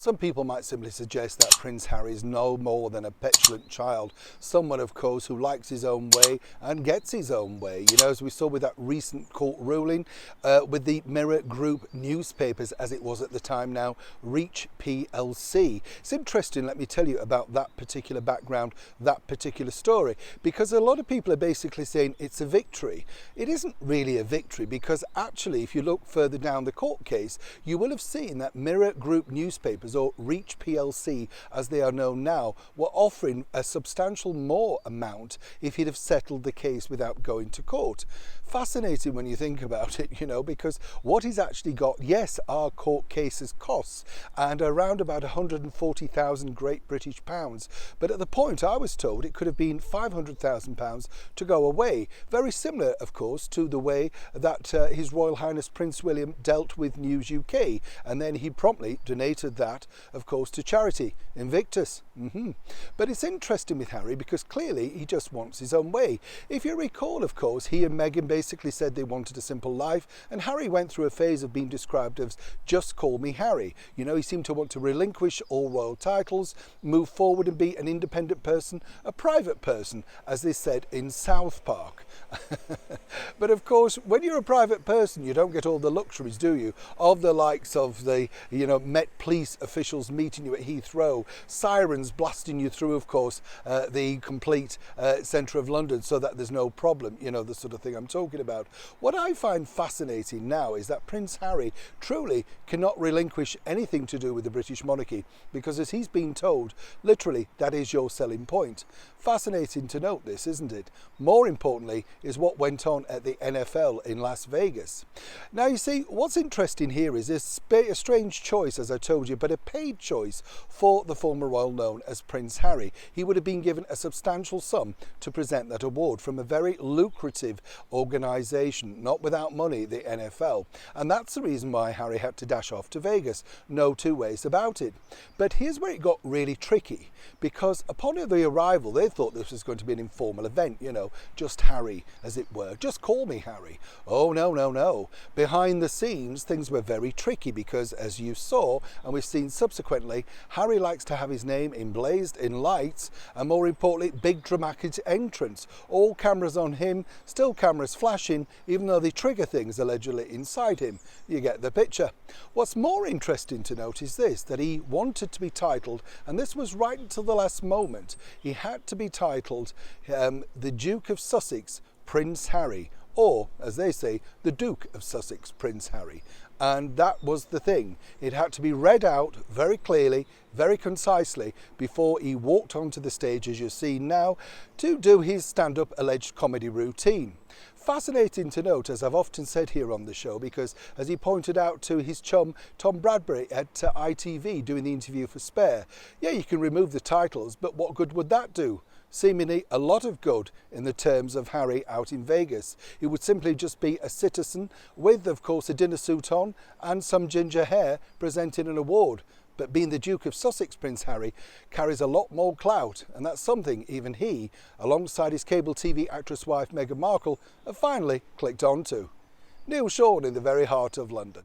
Some people might simply suggest that Prince Harry is no more than a petulant child, someone of course who likes his own way and gets his own way. You know, as we saw with that recent court ruling with the Mirror Group newspapers, as it was at the time now, Reach PLC. It's interesting, let me tell you about that particular background, that particular story, because a lot of people are basically saying it's a victory. It isn't really a victory, because actually if you look further down the court case, you will have seen that Mirror Group newspapers, or Reach PLC as they are known now, were offering a substantial more amount if he'd have settled the case without going to court. Fascinating when you think about it, you know, because what he's actually got, yes, are court cases costs, and around about 140,000 Great British pounds, but at the point I was told it could have been 500,000 pounds to go away. Very similar, of course, to the way that His Royal Highness Prince William dealt with News UK, and then he promptly donated that, of course, to charity, Invictus. But it's interesting with Harry because clearly he just wants his own way. If you recall, of course, he and Meghan basically said they wanted a simple life, and Harry went through a phase of being described as just call me Harry. You know, he seemed to want to relinquish all royal titles, move forward and be an independent person, a private person, as they said in South Park. But of course, when you're a private person, you don't get all the luxuries, do you, of the likes of the, you know, Met Police officials meeting you at Heathrow, sirens blasting you through, of course, the complete centre of London so that there's no problem, you know, the sort of thing I'm talking about. What I find fascinating now is that Prince Harry truly cannot relinquish anything to do with the British monarchy because, as he's been told, literally that is your selling point. Fascinating to note this, isn't it? More importantly is what went on at the NFL in Las Vegas. Now, you see, what's interesting here is a strange choice, as I told you, but a paid choice for the former royal known as Prince Harry. He would have been given a substantial sum to present that award from a very lucrative organisation, not without money, the NFL. And that's the reason why Harry had to dash off to Vegas. No two ways about it. But here's where it got really tricky, because upon the arrival, they thought this was going to be an informal event, you know, just Harry, as it were. Just call me Harry. Oh, no, no, no. Behind the scenes, things were very tricky because, as you saw, and we've seen subsequently, Harry likes to have his name emblazed in lights, and more importantly, big dramatic entrance. All cameras on him, still cameras flashing, even though they trigger things allegedly inside him. You get the picture. What's more interesting to note is this, that he wanted to be titled, and this was right until the last moment, he had to be titled the Duke of Sussex, Prince Harry, or, as they say, the Duke of Sussex, Prince Harry. And that was the thing. It had to be read out very clearly, very concisely, before he walked onto the stage, as you're seeing now, to do his stand-up alleged comedy routine. Fascinating to note, as I've often said here on the show, because as he pointed out to his chum Tom Bradbury at ITV doing the interview for Spare, yeah, you can remove the titles, but what good would that do? Seemingly a lot of good in the terms of Harry out in Vegas. He would simply just be a citizen with, of course, a dinner suit on and some ginger hair presenting an award. But being the Duke of Sussex, Prince Harry, carries a lot more clout, and that's something even he, alongside his cable TV actress wife Meghan Markle, have finally clicked onto. Neil Sean in the very heart of London.